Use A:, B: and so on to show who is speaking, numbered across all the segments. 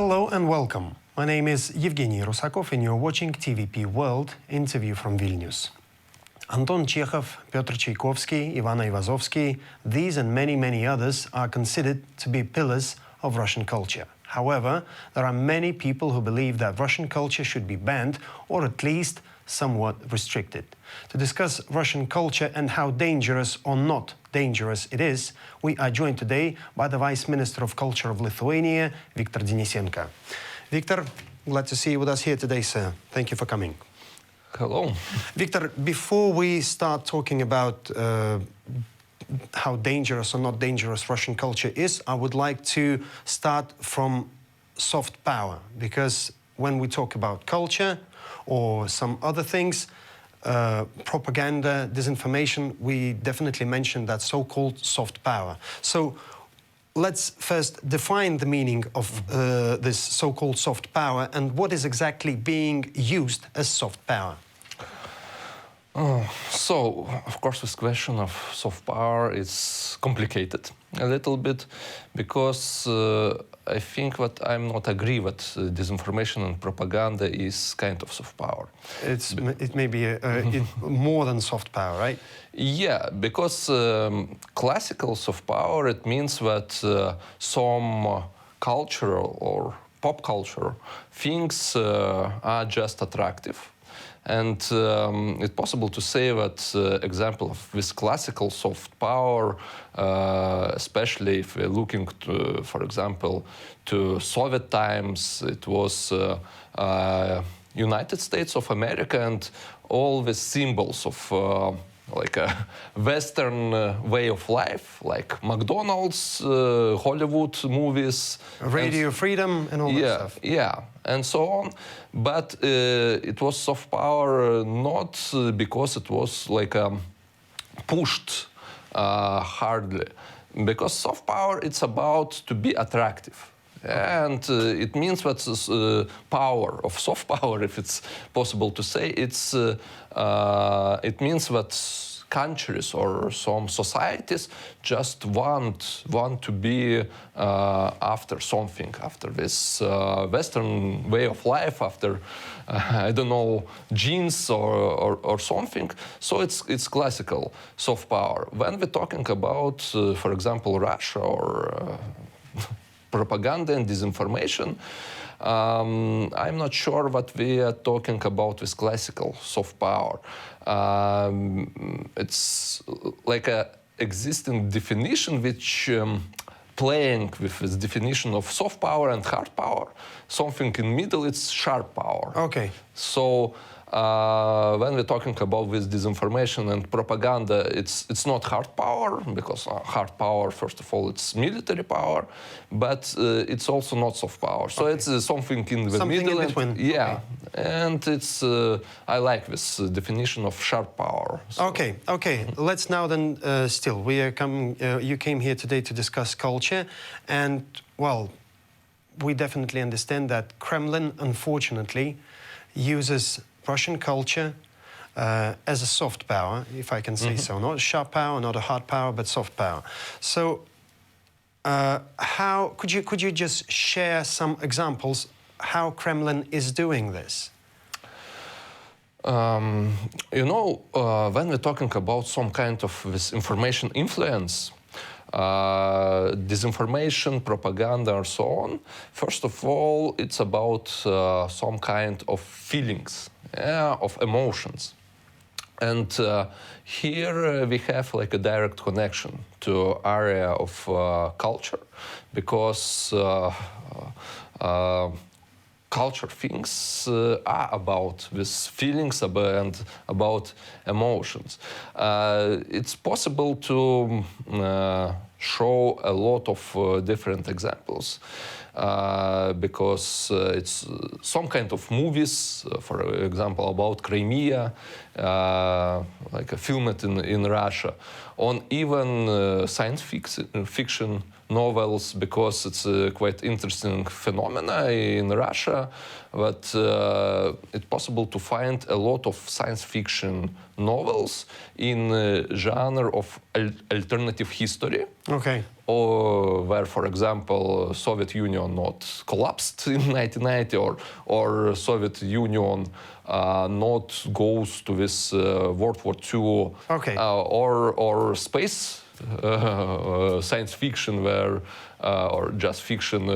A: Hello and welcome. My name is Evgeny Rusakov and you're watching TVP World interview from Vilnius. Anton Chekhov, Pyotr Tchaikovsky, Ivan Aivazovsky, these and many others are considered to be pillars of Russian culture. However, there are many people who believe that Russian culture should be banned or at least somewhat restricted. To discuss Russian culture and how dangerous or not dangerous it is, we are joined today by the Vice Minister of Culture of Lithuania, Viktor Denisenko. Viktor, glad to see you with us here today, sir. Thank you for coming.
B: Hello.
A: Viktor, before we start talking about how dangerous or not dangerous Russian culture is, I would like to start from soft power, because when we talk about culture or some other things, propaganda, disinformation, we definitely mention that so-called soft power. So let's first define the meaning of this so-called soft power and what is exactly being used as soft power.
B: So, of course, this question of soft power is complicated a little bit, because I think that I'm not agree that disinformation and propaganda is kind of soft power.
A: It may be more than soft power, right?
B: Yeah, because classical soft power, it means that some cultural or pop culture things are just attractive. And it's possible to say that example of this classical soft power, especially if we're looking to, for example, to Soviet times, it was United States of America and all the symbols of like a Western way of life, like McDonald's, Hollywood movies.
A: Radio freedom and all that stuff.
B: Yeah, and so on. But it was soft power not because it was like pushed hardly. Because soft power, it's about to be attractive. And it means that power of soft power, if it's possible to say, it means that countries or some societies just want to be after something, after this Western way of life, after I don't know, genes or something. So it's classical soft power. When we're talking about, for example, Russia or propaganda and disinformation, I'm not sure what we are talking about with classical soft power. It's like a existing definition which playing with this definition of soft power and hard power. Something in middle, it's sharp power.
A: Okay.
B: So when we're talking about this disinformation and propaganda, it's not hard power, because hard power, first of all, it's military power, but it's also not soft power. So it's something in the middle.
A: In between.
B: Yeah, and it's I like this definition of sharp power. So.
A: Okay. Let's now then still we are coming. You came here today to discuss culture, and well, we definitely understand that Kremlin, unfortunately, uses Russian culture as a soft power, if I can say so. Not a sharp power, not a hard power, but soft power. So how could you just share some examples how Kremlin is doing this?
B: You know, when we're talking about some kind of this information influence, disinformation, propaganda, and so on, first of all, it's about some kind of feelings, of emotions. And here we have like a direct connection to area of culture, because culture things are about these feelings and about emotions. It's possible to show a lot of different examples, because it's some kind of movies, for example, about Crimea, like a filmed in Russia, on even science fiction novels because it's a quite interesting phenomena in Russia. But it's possible to find a lot of science fiction novels in genre of alternative history.
A: Okay.
B: Or where, for example, Soviet Union not collapsed in 1990, or Soviet Union not goes to this World War II,
A: Okay.
B: or space science fiction where, or just fiction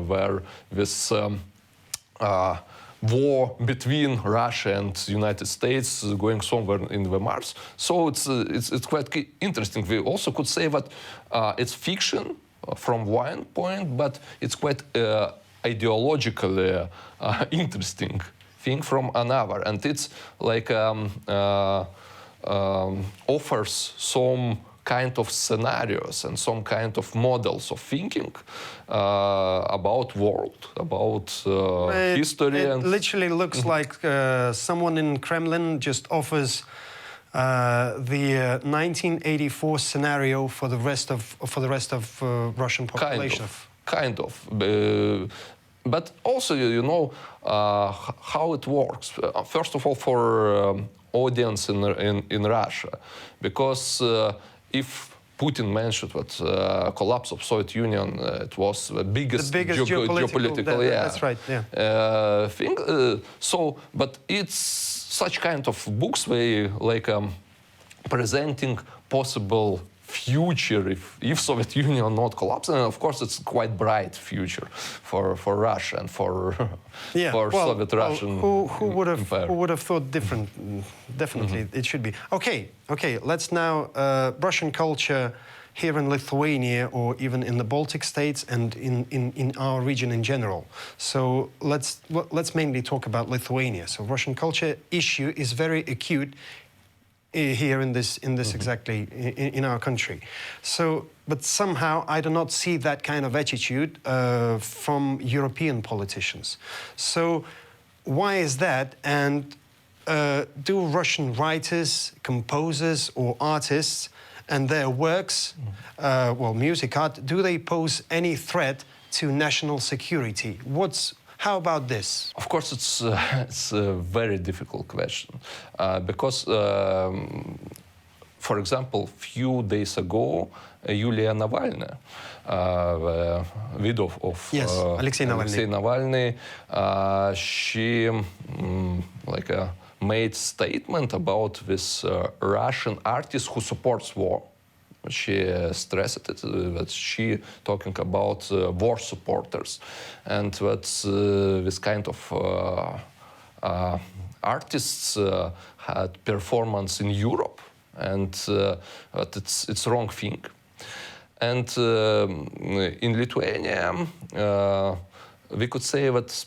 B: where this war between Russia and United States going somewhere in the Mars. So it's quite interesting. We also could say that it's fiction from one point, but it's quite ideologically interesting thing from another, and it's like offers some kind of scenarios and some kind of models of thinking about world, about history.
A: It
B: and
A: literally looks like someone in Kremlin just offers the 1984 scenario for the rest of Russian population.
B: Kind of. But also, you know, how it works. First of all, for audience in Russia, because if Putin mentioned that collapse of Soviet Union, it was the biggest geopolitical
A: that's right, yeah.
B: Thing. But it's such kind of books where like presenting possible future if Soviet Union not collapsing, and of course it's quite bright future for Russia and for Soviet Russian
A: who would have thought different? Definitely, it should be. Okay. Let's now Russian culture here in Lithuania or even in the Baltic states and in our region in general. So let's mainly talk about Lithuania. So Russian culture issue is very acute here in this exactly in our country. So, but somehow I do not see that kind of attitude from European politicians. So, why is that? And do Russian writers, composers, or artists and their works, music art, do they pose any threat to national security? How about this?
B: Of course, it's a very difficult question because, for example, few days ago, Yulia Navalny, the widow of
A: Alexei
B: Navalny, she made statement about this Russian artist who supports war. She stressed it, that she talking about war supporters, and that this kind of artists had performance in Europe, and that it's wrong thing. And in Lithuania, we could say that,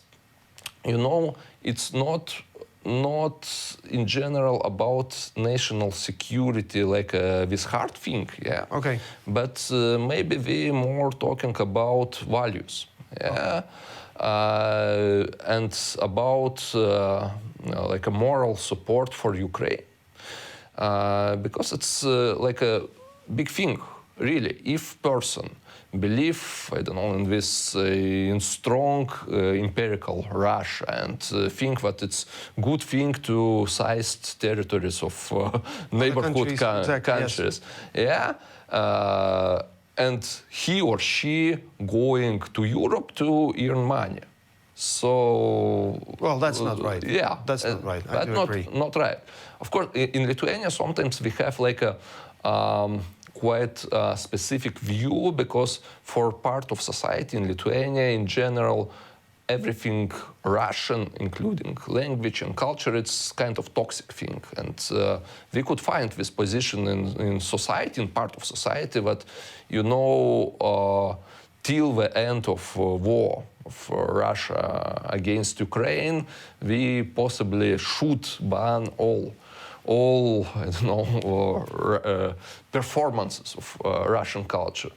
B: you know, it's not in general about national security like this hard thing, yeah.
A: Okay.
B: But maybe we more talking about values, yeah, and about like a moral support for Ukraine, because it's like a big thing, really. If person believe, I don't know, in this in strong empirical Russia and think that it's good thing to seize territories of neighborhood countries,
A: yes.
B: Yeah, and he or she going to Europe to earn money. So
A: that's not right.
B: Yeah,
A: that's not right. I do agree.
B: Not right. Of course, in Lithuania sometimes we have like a quite specific view, because for part of society in Lithuania in general, everything Russian, including language and culture, it's kind of toxic thing. And we could find this position in society, in part of society, that, you know, till the end of war of Russia against Ukraine, we possibly should ban all I don't know, performances of Russian culture.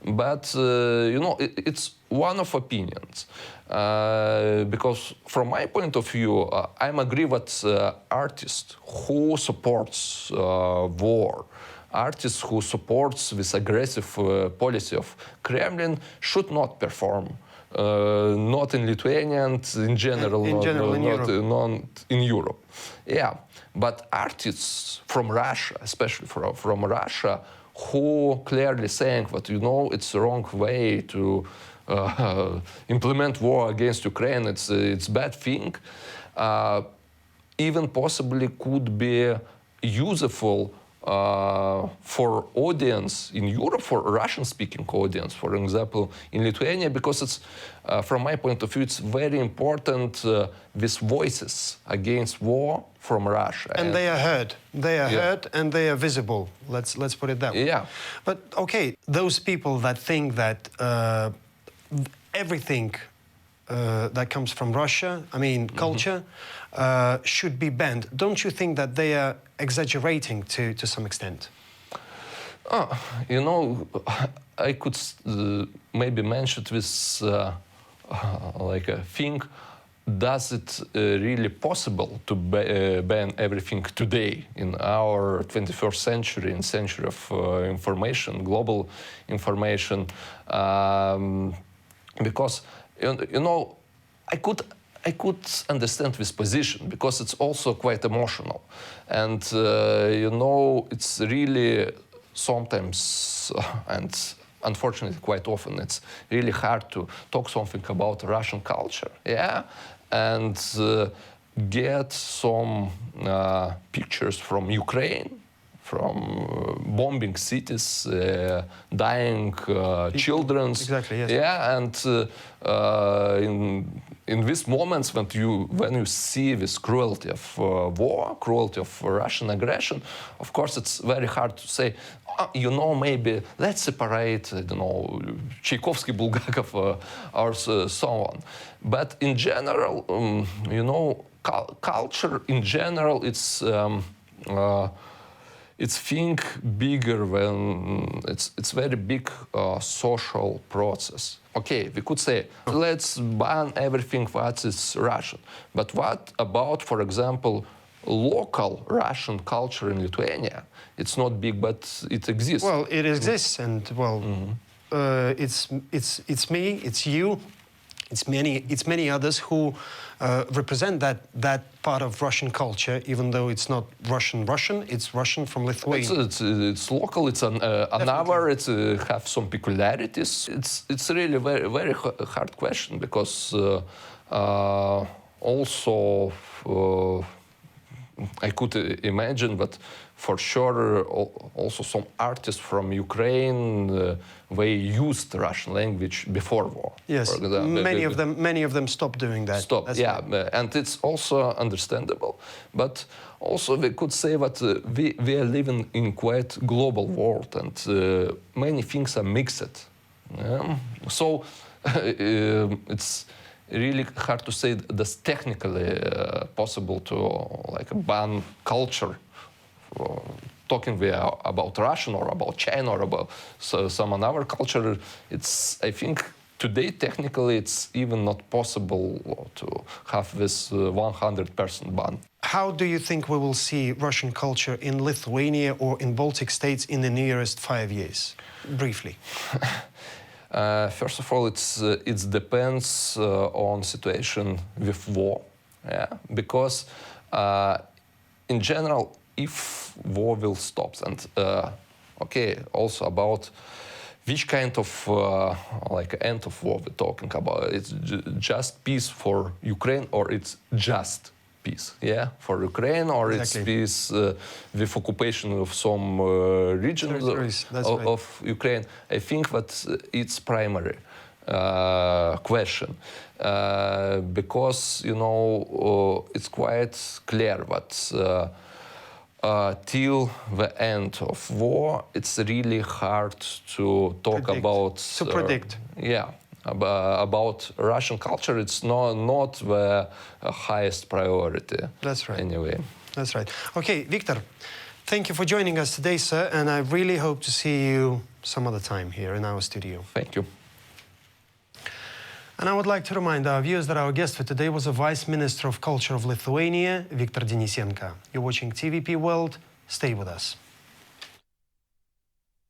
B: But, you know, it's one of opinions. Because from my point of view, I'm agree that artist who supports war, artist who supports this aggressive policy of Kremlin should not perform. Not in Lithuania and in general,
A: in
B: not in Europe. Yeah, but artists from Russia, especially from Russia, who clearly saying that, you know, it's the wrong way to implement war against Ukraine, it's bad thing, even possibly could be useful for audience in Europe, for Russian-speaking audience, for example, in Lithuania, because it's, from my point of view, it's very important with voices against war from Russia.
A: And they are heard. They are heard and they are visible. Let's put it that way.
B: Yeah.
A: But okay, those people that think that everything that comes from Russia, I mean, culture, should be banned. Don't you think that they are exaggerating to some extent?
B: You know, I could maybe mention this like a thing. Does it really possible to ban everything today in our 21st century, in century of information, global information? Because you know, I could understand this position because it's also quite emotional, and you know, it's really sometimes and unfortunately quite often it's really hard to talk something about Russian culture, yeah, and get some pictures from Ukraine, from bombing cities, dying children.
A: Exactly, yes.
B: Yeah, and in these moments when you see this cruelty of war, cruelty of Russian aggression, of course it's very hard to say, you know, maybe let's separate, you know, Tchaikovsky, Bulgakov, or so on. But in general, you know, culture in general, it's think bigger than it's very big social process. Okay, we could say let's ban everything that is Russian, but what about, for example, local Russian culture in Lithuania? It's not big, but it exists.
A: Well, it exists, and well, it's me, it's you, it's many others who represent that part of Russian culture, even though it's not Russian, it's Russian from Lithuania.
B: It's local. It's another. It's have some peculiarities. It's really very hard question because also I could imagine that for sure also some artists from Ukraine they used Russian language before war.
A: Yes, many of them stopped doing that.
B: Stop, yeah, right. And it's also understandable. But also we could say that we are living in quite global world, and many things are mixed. Yeah? So it's really hard to say that's technically possible to like ban culture. Talking about Russian or about China or about some another culture, I think today technically it's even not possible to have this 100% ban.
A: How do you think we will see Russian culture in Lithuania or in Baltic states in the nearest 5 years? Briefly.
B: First of all, it depends on situation with war, yeah? Because in general, if war will stop, and okay, also about which kind of like end of war we're talking about. It's just peace for Ukraine, or it's just peace, yeah, for Ukraine, or
A: exactly.
B: It's peace with occupation of some regions of Ukraine. I think that it's primary question because, you know, it's quite clear that till the end of war, it's really hard to talk about...
A: To predict.
B: Yeah. About Russian culture, it's not the highest priority.
A: That's right.
B: Anyway.
A: That's right. Okay, Viktor, thank you for joining us today, sir, and I really hope to see you some other time here in our studio.
B: Thank you.
A: And I would like to remind our viewers that our guest for today was the Vice Minister of Culture of Lithuania, Viktor Denisenko. You're watching TVP World. Stay with us.